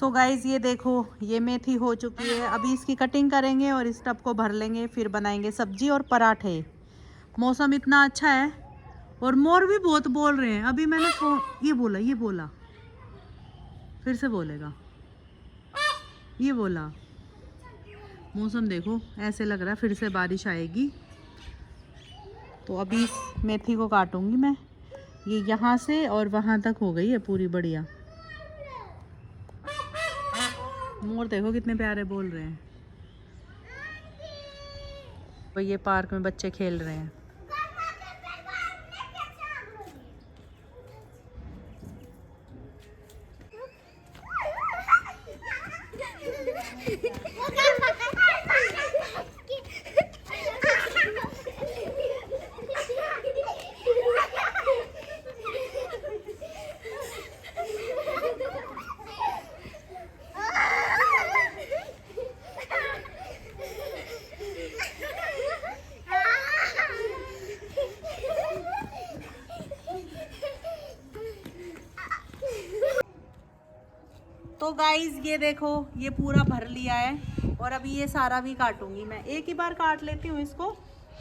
तो गाइज ये देखो, ये मेथी हो चुकी है। अभी इसकी कटिंग करेंगे और इस टब को भर लेंगे, फिर बनाएंगे सब्जी और पराठे। मौसम इतना अच्छा है और मोर भी बहुत बोल रहे हैं। अभी मैंने ये बोला फिर से बोलेगा, ये बोला। मौसम देखो, ऐसे लग रहा है फिर से बारिश आएगी। तो अभी इस मेथी को काटूंगी मैं। ये यहाँ से और वहाँ तक हो गई है पूरी बढ़िया। मोर देखो कितने प्यारे बोल रहे हैं। तो ये पार्क में बच्चे खेल रहे हैं। तो गाइज ये देखो, ये पूरा भर लिया है और अभी ये सारा भी काटूंगी मैं। एक ही बार काट लेती हूँ इसको,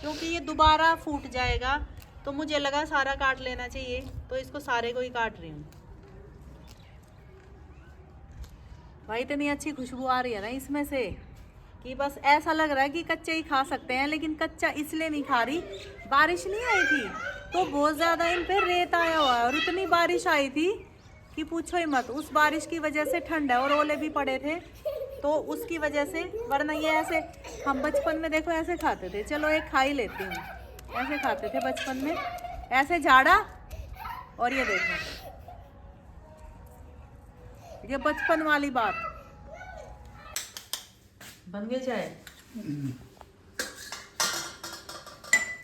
क्योंकि ये दोबारा फूट जाएगा। तो मुझे लगा सारा काट लेना चाहिए, तो इसको सारे को ही काट रही हूँ। भाई इतनी अच्छी खुशबू आ रही है ना इसमें से कि बस ऐसा लग रहा है कि कच्चे ही खा सकते हैं। लेकिन कच्चा इसलिए नहीं खा रही, बारिश नहीं आई थी तो बहुत ज़्यादा इन पे रेत आया हुआ है। और इतनी बारिश आई थी कि पूछो ही मत। उस बारिश की वजह से ठंड है और ओले भी पड़े थे, तो उसकी वजह से। वरना ये ऐसे हम बचपन में देखो ऐसे खाते थे। चलो एक खा ही लेती हूँ। ऐसे खाते थे बचपन में, ऐसे झाड़ा। और ये देखो, ये बचपन वाली बात। बन गई चाय।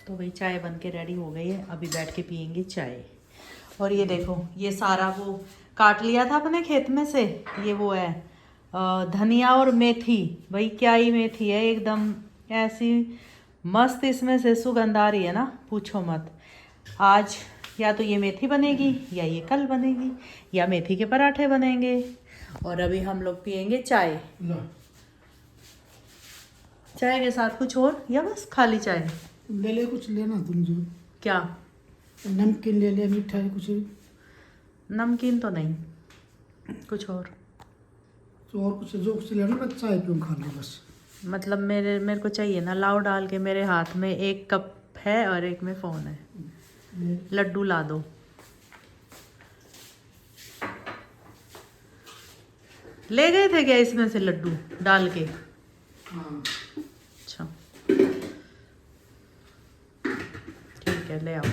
तो भाई चाय बन के रेडी हो गई है, अभी बैठ के पियेंगे चाय। और ये देखो, ये सारा वो काट लिया था अपने खेत में से। ये वो है धनिया और मेथी। भाई क्या ही मेथी है, एकदम ऐसी मस्त इसमें से सुगंध आ रही है ना, पूछो मत। आज या तो ये मेथी बनेगी या ये कल बनेगी, या मेथी के पराठे बनेंगे। और अभी हम लोग पियेंगे चाय। चाय के साथ कुछ और या बस खाली चाय? ले ले, कुछ लेना तुम जो। क्या? नमकीन ले ले, मिठाई कुछ। नमकीन तो नहीं, कुछ और। तो और कुछ जो कुछ लेना ना, चाय पीऊँ खा लो बस। मतलब मेरे को चाहिए ना लाओ डाल के। मेरे हाथ में एक कप है और एक में फ़ोन है। लड्डू ला दो। ले गए थे क्या इसमें से लड्डू डाल के? हाँ। अच्छा ठीक है, ले आओ।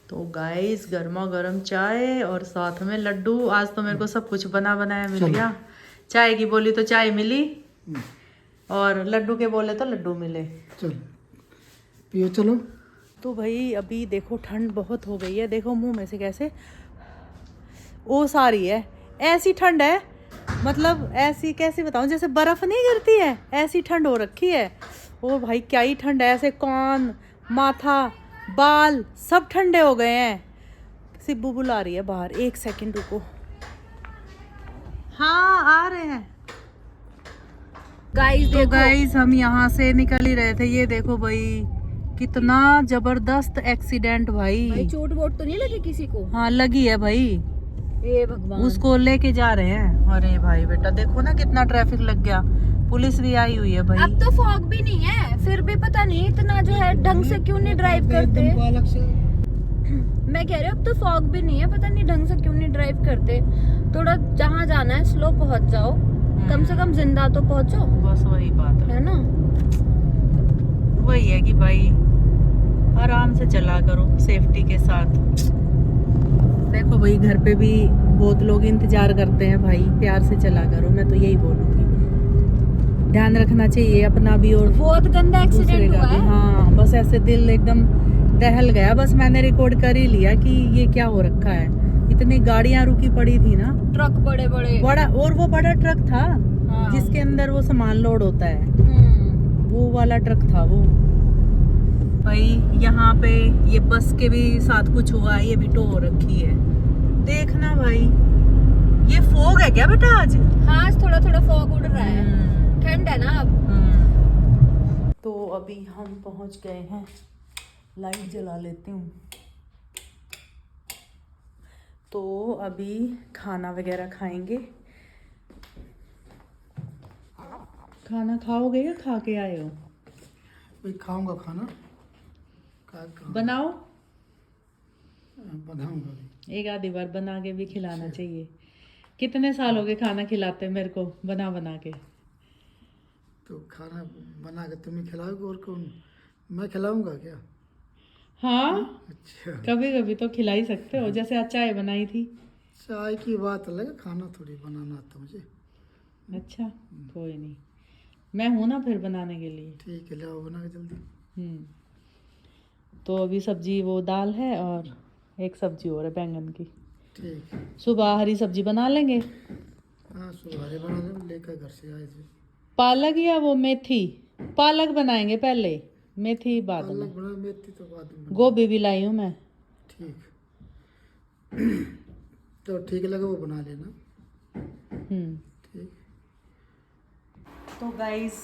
तो गाइस गर्मा गर्म चाय और साथ में लड्डू। आज तो मेरे को सब कुछ बना बनाया मिल गया। चाय की बोली तो चाय मिली, और लड्डू के बोले तो लड्डू मिले। चलो पियो, चलो। तो भाई अभी देखो ठंड बहुत हो गई है। देखो मुंह में से कैसे ओस आ रही है। ऐसी ठंड है, मतलब ऐसी कैसी बताऊं, जैसे बर्फ नहीं गिरती है, ऐसी ठंड हो रखी है। ओ भाई क्या ही ठंड है। ऐसे कान, माथा, बाल सब ठंडे हो गए हैं। सिब्बू बुला रही है बाहर, 1 सेकंड रुको। हाँ आ रहे हैं गाइस। तो गाइस हम यहाँ से निकल ही रहे थे। ये देखो भाई कितना जबरदस्त एक्सीडेंट। भाई चोट वोट तो नहीं लगी किसी को? हाँ लगी है भाई। ए भगवान। उसको लेके जा रहे हैं। अरे भाई बेटा देखो ना कितना ट्रैफिक लग गया। पुलिस भी आई हुई है भाई। अब तो फॉग भी नहीं है, फिर भी पता नहीं इतना जो है ढंग से क्यों नहीं ड्राइव करते। अलग से मैं कह रही हूँ अब तो फॉग भी नहीं है, पता नहीं ढंग से क्यों नहीं ड्राइव करते। थोड़ा जहाँ जाना है स्लो पहुँच जाओ, कम से कम जिंदा तो पहुँचो। बस वही बात है ना। वही है कि भाई आराम से चला करो, सेफ्टी के साथ। देखो भाई घर पे भी बहुत लोग इंतजार करते हैं भाई, प्यार से चला करो। मैं तो यही बोलूँगी, ध्यान रखना चाहिए अपना भी और बहुत गंदा एक्सीडेंट हुआ है। हाँ बस ऐसे दिल एकदम दहल गया। बस मैंने रिकॉर्ड कर ही लिया कि ये क्या हो रखा है। इतनी गाड़ियां रुकी पड़ी थी ना, ट्रक बड़े बड़ा, और वो बड़ा ट्रक था। हाँ। जिसके अंदर वो सामान लोड होता है, वो वाला ट्रक था वो। भाई यहाँ पे ये बस के भी साथ कुछ हुआ है, ये भी टो हो रखी है। देखना भाई ये फॉग है क्या बेटा आज? हाँ आज थोड़ा थोड़ा फॉग उड़ रहा है, ठंड है ना अब। तो अभी हम पहुंच गए हैं, लाइट जला लेती हूँ। तो अभी खाना वगैरह खाएंगे। खाना खाओगे या खा के आए हो? वही खाऊंगा खाना, बनाओ, बनाऊंगा भी। एक आधी बार बना के भी खिलाना चाहिए। कितने साल हो गए खाना खिलाते मेरे को बना बना के? तो खाना बना के तुम्हें खिलाओगे और कौन, मैं खिलाऊंगा क्या? हाँ, अच्छा, कभी कभी तो खिला ही सकते हो, जैसे आज चाय बनाई थी। चाय की बात अलग है, खाना थोड़ी बनाना आता मुझे। अच्छा, कोई नहीं, मैं हूं ना फिर बनाने के लिए। ठीक है, लाओ बना के जल्दी। तो अभी सब्जी वो दाल है और एक सब्जी और है बैंगन की। ठीक है। सुबह हरी सब्जी बना लेंगे। हाँ सुबह बना दो, लेकर घर से आए थे। पालक या वो मेथी? पालक बनाएंगे पहले, मेथी बाद पालक में। बना, मेथी तो बाद में बना। गोभी भी लाई हूँ मैं। ठीक तो ठीक लगा वो बना लेना। ठीक। तो गाइस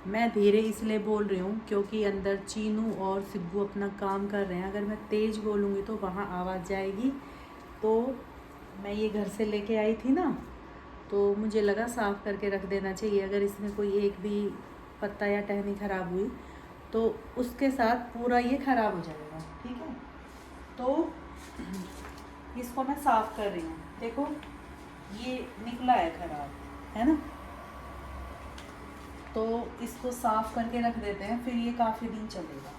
मैं धीरे इसलिए बोल रही हूँ क्योंकि अंदर चीनू और सिब्बू अपना काम कर रहे हैं। अगर मैं तेज़ बोलूँगी तो वहाँ आवाज़ जाएगी। तो मैं ये घर से लेके आई थी ना, तो मुझे लगा साफ़ करके रख देना चाहिए। अगर इसमें कोई एक भी पत्ता या टहनी ख़राब हुई तो उसके साथ पूरा ये ख़राब हो जाएगा। ठीक है, तो इसको मैं साफ़ कर रही हूँ। देखो ये निकला है ख़राब, है ना? तो इसको साफ़ करके रख देते हैं, फिर ये काफ़ी दिन चलेगा।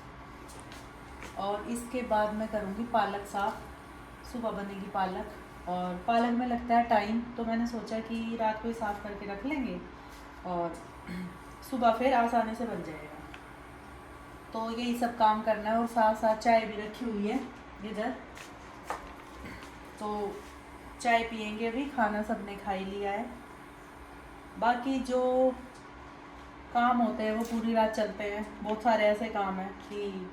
और इसके बाद मैं करूँगी पालक साफ़। सुबह बनेगी पालक, और पालक में लगता है टाइम, तो मैंने सोचा कि रात को ही साफ़ करके रख लेंगे और सुबह फिर आसानी से बन जाएगा। तो यही सब काम करना है, और साथ साथ चाय भी रखी हुई है इधर। तो चाय पियेंगे, अभी खाना सबने खा ही लिया है। बाकी जो काम होते हैं वो पूरी रात चलते हैं। बहुत सारे ऐसे काम हैं कि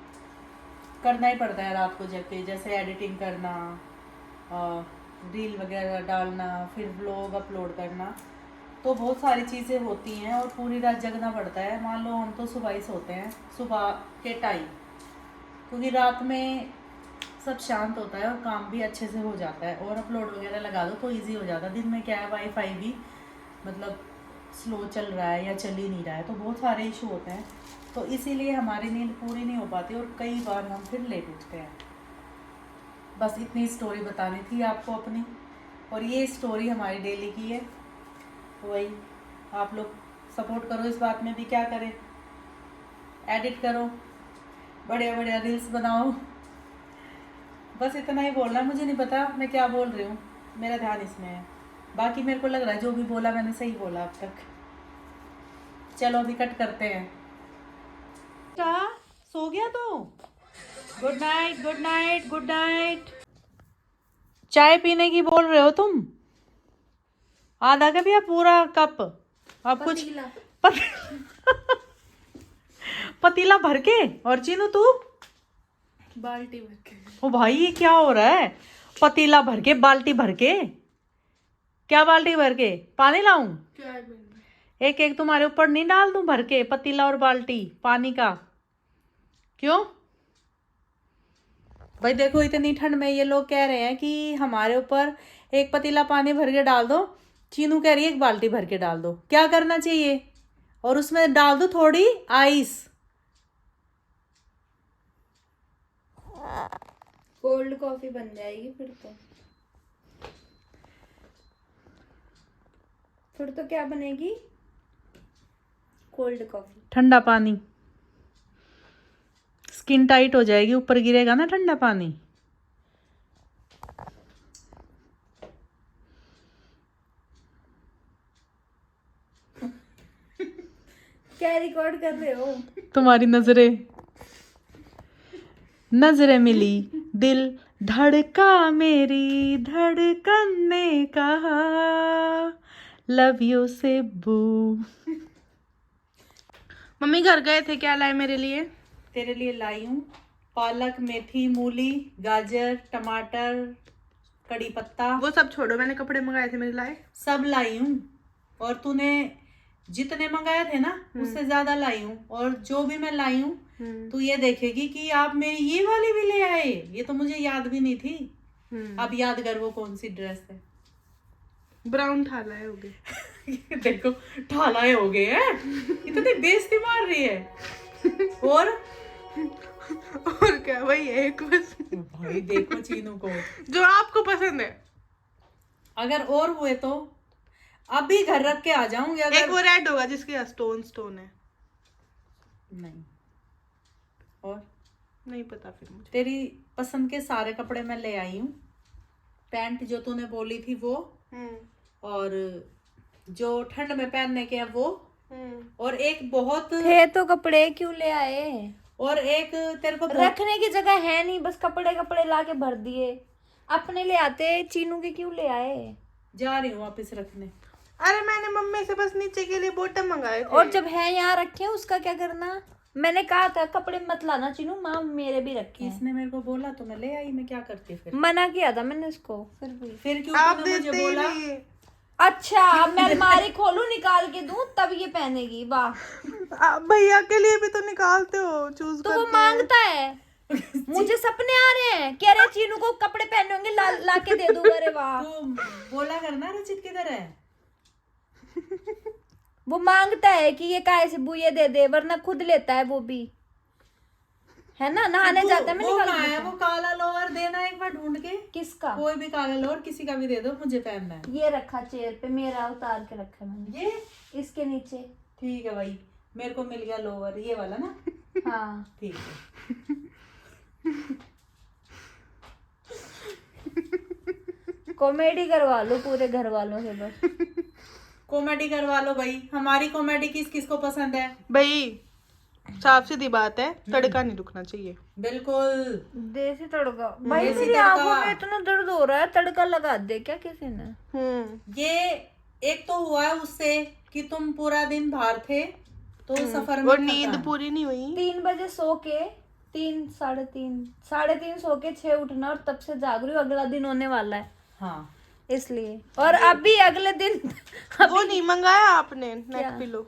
करना ही पड़ता है रात को जग के, जैसे एडिटिंग करना, रील वगैरह डालना, फिर व्लॉग अपलोड करना। तो बहुत सारी चीज़ें होती हैं और पूरी रात जगना पड़ता है। मान लो हम तो सुबह ही सोते हैं, सुबह के टाइम, क्योंकि रात में सब शांत होता है और काम भी अच्छे से हो जाता है। और अपलोड वगैरह लगा दो तो इजी हो जाता है। दिन में क्या है, वाईफाई भी मतलब स्लो चल रहा है या चल ही नहीं रहा है, तो बहुत सारे इशू होते हैं। तो इसीलिए हमारी नींद पूरी नहीं हो पाती और कई बार हम फिर लेट उठते हैं। बस इतनी स्टोरी बतानी थी आपको अपनी, और ये स्टोरी हमारी डेली की है। वही आप लोग सपोर्ट करो इस बात में भी, क्या करें, एडिट करो, बढ़िया बढ़िया रील्स बनाओ। बस इतना ही बोलना है। मुझे नहीं पता मैं क्या बोल रही हूँ, मेरा ध्यान इसमें है। बाकी मेरे को लग रहा है जो भी बोला मैंने सही बोला अब तक। चलो अभी कट करते हैं। सो गया तो good night, good night, good night. चाय पीने की बोल रहे हो तुम? आधा कप या पूरा कप? अब कुछ पतीला भर के। और चीनू तू? बाल्टी भर के। ओ भाई ये क्या हो रहा है? पतीला भर के, बाल्टी भर के? क्या बाल्टी भर के? पानी लाऊं? एक एक तुम्हारे ऊपर नहीं डाल दूं भर के, पतीला और बाल्टी पानी का? क्यों भाई? देखो इतनी ठंड में ये लोग कह रहे हैं कि हमारे ऊपर एक पतीला पानी भर के डाल दो। चीनू कह रही है एक बाल्टी भर के डाल दो। क्या करना चाहिए? और उसमें डाल दो थोड़ी आइस। कोल्ड कॉफी बन जाएगी फिर तो क्या बनेगी? Cold coffee. ठंडा पानी, स्किन टाइट हो जाएगी, ऊपर गिरेगा ना ठंडा पानी। क्या रिकॉर्ड कर रहे हो? तुम्हारी नजरें मिली, दिल धड़का, मेरी धड़कन ने कहा लव यू सिब्बू। मम्मी घर गए थे, क्या लाए मेरे लिए? तेरे लिए लाई हूँ पालक, मेथी, मूली, गाजर, टमाटर, कड़ी पत्ता, वो सब छोड़ो, मैंने कपड़े मंगाए थे, मेरे लाए? सब लाई हूँ। और तूने जितने मंगाए थे ना उससे ज्यादा लाई हूँ। और जो भी मैं लाई हूँ तू ये देखेगी कि आप मेरी ये वाली भी ले आए, ये तो मुझे याद भी नहीं थी। अब याद कर वो कौन सी ड्रेस है। ब्राउन ठालाए हो गए। देखो ठालाए हो गए हैं, इतनी बेइज्जती मार रही है। और क्या, वही है एक बस भाई देखो चीनू को जो आपको पसंद है। अगर और हुए तो अभी घर रख के आ जाऊंगी। अगर एक वो रेड होगा जिसके स्टोन है। नहीं, और नहीं पता फिर मुझे। तेरी पसंद के सारे कपड़े मैं ले आई हूँ। पैंट जो तूने बोली थी वो, और जो ठंड में पहनने के हैं वो, और एक बहुत थे तो कपड़े क्यों ले आए? और एक तेरे को रखने की जगह है नहीं, बस कपड़े कपड़े ला के भर दिए। अपने ले आते, चीनू के क्यों ले आए? जा रही हूँ वापस रखने। अरे मैंने मम्मी से बस नीचे के लिए बॉटम मंगाए थे। और जब है यहाँ रखे उसका क्या करना? मैंने कहा था कपड़े मत लाना चीनू, माँ मेरे भी रखे हैं। इसने मेरे को बोला तो मैं ले आई, मैं क्या करती फिर? मना किया था मैंने उसको, फिर क्यों आप तूने मुझे देते ही बोला? नहीं। अच्छा अब मैं अलमारी खोलूं निकाल के दूं तब ये पहनेगी? वाह, आप भैया के लिए भी तो निकालते हो, चूज तो वो करके। मांगता है। मुझे सपने आ रहे हैं, कह रहे चीनू को कपड़े पहने होंगे, ला के दे दूं। अरे वाह, तो बोला करना रचित किधर है? वो मांगता है कि ये काहे से बुए दे दे, वरना खुद लेता है वो भी, है ना? नहाने जाता है, मैं वो निकाल कहाँ के है? देता वो हूं। काला लोअर देना एक बार ढूंढ के। किसका? कोई भी काला लोअर किसी का भी दे दो, मुझे पहनना है। ये रखा चेयर पे, मेरा उतार के रखा मैंने ये इसके नीचे। ठीक है भाई, मेरे को मिल गया लोअर, ये वाला ना? हाँ ठीक है। कॉमेडी करवा लो पूरे घर वालों से बस। कॉमेडी करवा लो भाई, हमारी कॉमेडी किस किस को पसंद है? भाई साफ सीधी बात है, तड़का नहीं रुकना चाहिए। बिल्कुल। देसी तड़का भाई, देसी मेरी तड़का। आंखों में इतना दर्द हो रहा है, तड़का लगा दे क्या किसी ने? ये एक तो हुआ है उससे कि तुम पूरा दिन बाहर थे तो सफर में और थकान। नींद पूरी नहीं हुई। 3 बजे सो के, 3 साढ़े तीन सो के 6 उठना, और तब से जाग रही हूँ, अगला दिन होने वाला है हाँ, इसलिए। और अभी अगले दिन वो नहीं मंगाया आपने नेक पिलो?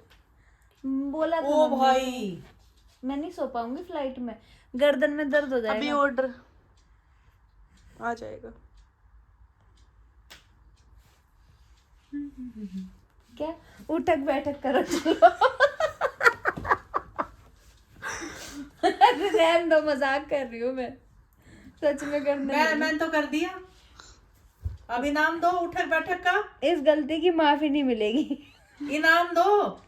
बोला था ओ मम्मी भाई को, मैं नहीं सो पाऊंगी फ्लाइट में, गर्दन में दर्द हो अभी जाएगा। ऑर्डर आ जाएगा। क्या उठक बैठक करो चलो। रहन दो, मजाक कर रही हूँ मैं, सच में करने मैंने तो कर दिया। अब इनाम दो उठक बैठक का, इस गलती की माफी नहीं मिलेगी। इनाम दो।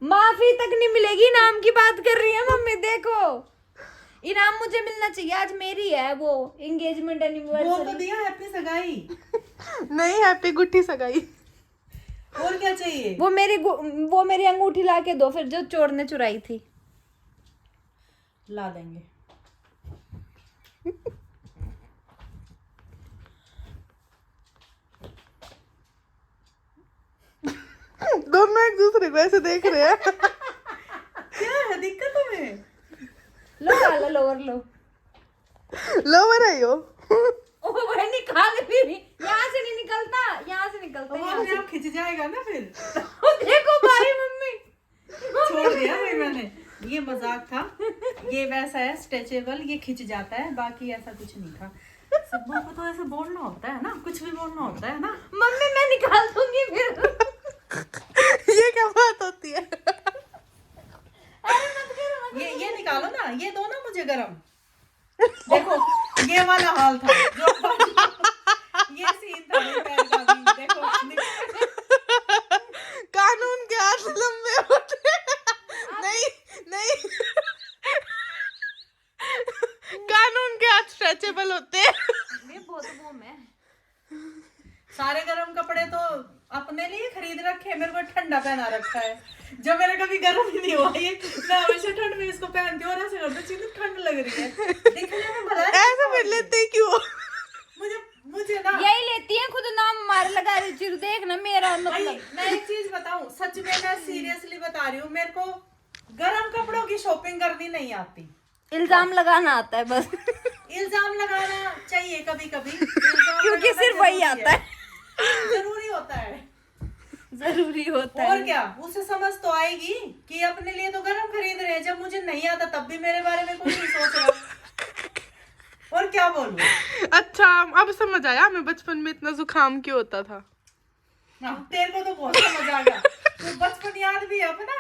माफी तक नहीं मिलेगी, इनाम की बात कर रही है मम्मी। देखो इनाम मुझे मिलना चाहिए, आज मेरी है वो एंगेजमेंट वो तो एनिवर्सरी। दिया हैप्पी सगाई। नहीं, हैप्पी गुट्टी सगाई। और क्या चाहिए? वो मेरी अंगूठी ला के दो, फिर जो चोर ने चुराई थी। ला देंगे। दोनों एक दूसरे को ऐसे देख रहे हैं। क्या है दिक्कत तुम्हें? लो काला लोअर लो। लोवर है यो। ओ भाई निकाल भी नहीं, यहाँ से नहीं निकलता, यहाँ से निकलता वो यहाँ अपने से। आप खिंच जाएगा ना फिर। ओ देखो भाई मम्मी, छोड़ दिया भाई मैंने, ये मजाक था। ये वैसा है स्ट्रेचेबल, ये खिंच जाता है, बाकी ऐसा कुछ नहीं था। सबको को तो ऐसे बोलना होता है ना, कुछ भी बोलना होता है ना। मम्मी मैं निकाल दूंगी फिर। ये क्या बात होती है? ये निकालो ना, ये दो ना मुझे गरम। देखो ये वाला हाल था ये सीन था मेरे पैर का भी। देखो कानून के हाथ लंबे होते हैं। नहीं नहीं, कानून के हाथ स्ट्रेचेबल होते हैं। ये बहुत वो मैं सारे गरम कपड़े तो अपने लिए खरीद रखे, मेरे को ठंडा पहना रखा है जो मेरे कभी गर्म ही नहीं हुआ। ये मैं हमेशा ठंड में इसको पहनती हूँ और ऐसे करती हूँ, चीज़ ठंड लग रही है दिखने में भला है। ऐसे फिर लेते ही क्यों? मुझे ना यही लेती है, खुद नाम मार लगा रही चिर, देख ना मेरा भाई, मतलब। मैं एक चीज बताऊं, सच में मैं सीरियसली बता रही हूँ, मेरे को गर्म कपड़ों की शॉपिंग करनी नहीं आती। इल्जाम लगाना आता है बस। इल्जाम लगाना चाहिए कभी कभी, क्योंकि सिर्फ वही आता है, जरूरी होता है। जरूरी होता और है। क्या, उसे समझ तो आएगी कि अपने लिए तो गरम खरीद रहे हैं, जब मुझे नहीं आता तब भी मेरे बारे में कुछ नहीं सोच रहा। और क्या बोलूं। अच्छा अब समझ आया हमें बचपन में इतना जुकाम क्यों होता था। तेरे को तो बहुत समझ आ गया, तो बचपन याद भी है अपना।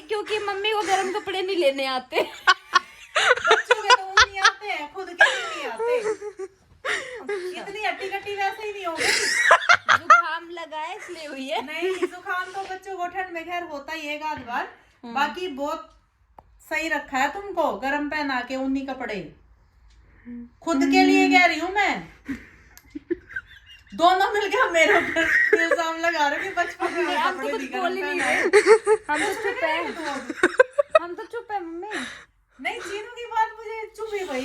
क्योंकि मम्मी को गर्म कपड़े नहीं लेने आते। बच्चों के तो वो नहीं आते हैं, खुद के भी नहीं आते। इतनी हट्टी कट्टी वैसे ही नहीं हो गई। जुकाम लगा है इसलिए हुई है। नहीं, जुकाम तो बच्चों को ठंड में खैर होता ही है एक आध बार, बाकी बहुत सही रखा है तुमको, गरम पहना के ऊनी कपड़े। खुद के लिए कह रही हूँ मैं, दोनों मिलके मेरे ऊपर इल्जाम लगा रहे कि बचपन में हम तो कपड़े कुछ नहीं बोल ही गरम नहीं पहनाए। रहे, हम तो चुप है। हम तो चुप है मम्मी। नहीं, चीनू की बात मुझे चुप ही भाई,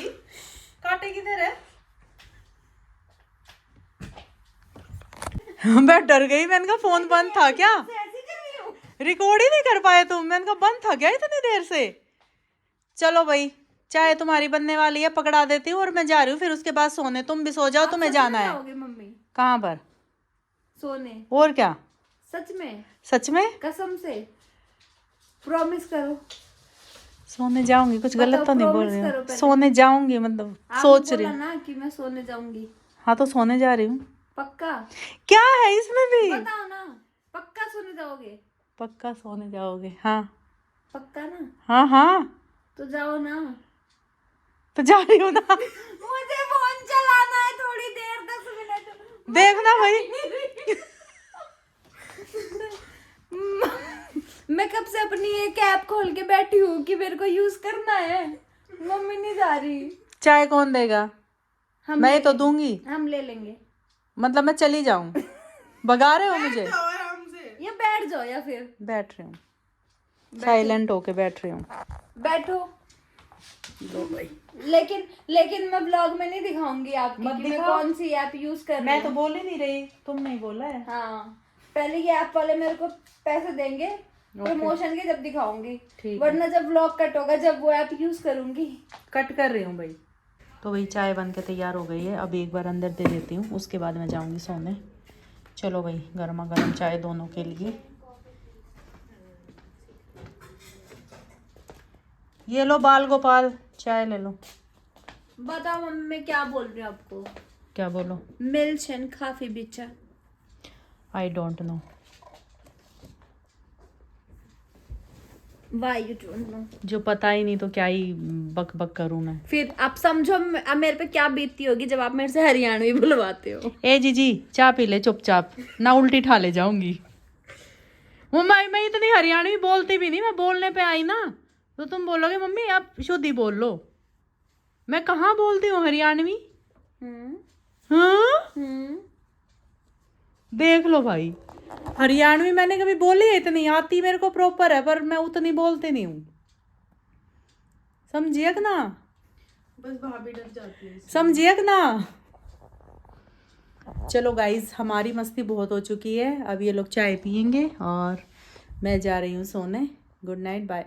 काटे किधर है। मैं डर गई, मैंने कहा फोन बंद था क्या, रिकॉर्ड ही नहीं कर पाए तुम। मैंने कहा बंद था क्या इतनी देर से। चलो भाई, चाय तुम्हारी बनने वाली है, पकड़ा देती हूँ और मैं जा रही हूँ फिर उसके बाद सोने। तुम भी सो जाओ, तुम्हें जाना है। मम्मी कहाँ पर? सोने। और क्या? सच में? सच में? कसम से प्रॉमिस करो। सोने जाऊंगी, कुछ गलत तो नहीं बोल रही करो हूँ। पहले। सोने जाऊंगी, मतलब सोच रही हूँ। ना कि मैं सोने जाऊंगी। हाँ तो सोने जा रही हूँ। पक्का? क्या है इसमें भी? बताओ ना, पक्का सोने जाओगे? पक्का सोने जाओगे? हाँ पक्का ना? हाँ हाँ, तो जाओ ना। तो जा रही हूँ ना। मुझे फोन चलाना है थोड़ी देर, 10 मिनट। देखना भाई, मैं कब से अपनी एक ऐप खोल के बैठी हूँ कि मेरे को यूज करना है। मम्मी नहीं जा रही। चाय कौन देगा? हम मैं ले ही तो लेंगे। दूंगी। हम ले लेंगे। मतलब मैं चली जाऊं? भगा रहे हो मुझे? या बैठ जाओ या फिर बैठ रही हूँ, साइलेंट होके बैठ रही हूँ। बैठो। लेकिन मैं ब्लॉग में नहीं दिखाऊंगी आपकी मत कि मैं दिखाओ। कौन सी ऐप यूज कर रही मैं तो हूँ। बोल ही नहीं रही, तुमने ही बोला है। हाँ, पहले ये ऐप वाले मेरे को पैसे देंगे प्रमोशन के, जब दिखाऊंगी। ठीक है। वरना जब ब्लॉग कट होगा, जब वो ऐप यूज करूंगी। कट कर रही हूँ भाई। तो वही चाय बन के तैयार हो गई है, अब एक बार अंदर दे देती हूँ, उसके बाद मैं जाऊंगी सोने। चलो भाई, गर्मा गर्म चाय दोनों के लिए। ये लो बाल गोपाल, चाय ले लो। बताओ मम्मी, मैं क्या बोल रही हूँ आपको? क्या बोलो? मिल्शन काफी बिचा। I don't know. Why you don't know? जो पता ही नहीं तो क्या ही बक बक करूं मैं। फिर आप समझो अब मेरे पे क्या बीतती होगी जब आप मेरे से हरियाणवी बुलवाते हो। ए जीजी, चाय पी ले चुपचाप, ना उल्टी ठा ले जाऊंगी। वो मैं इतनी हरियाणवी बोलती भी नहीं, मैं बोलने पे आई ना तो तुम बोलोगे मम्मी आप शुद्ध ही बोल लो। मैं कहाँ बोलती हूँ हरियाणवी? हाँ, देख लो भाई, हरियाणवी मैंने कभी बोली है? इतनी आती मेरे को प्रॉपर है, पर मैं उतनी बोलती नहीं हूँ। समझिए कि ना? बस भाभी डर जाती है। समझिए कि ना? चलो गाइज, हमारी मस्ती बहुत हो चुकी है, अब ये लोग चाय पियेंगे और मैं जा रही हूँ सोने। Good night, bye.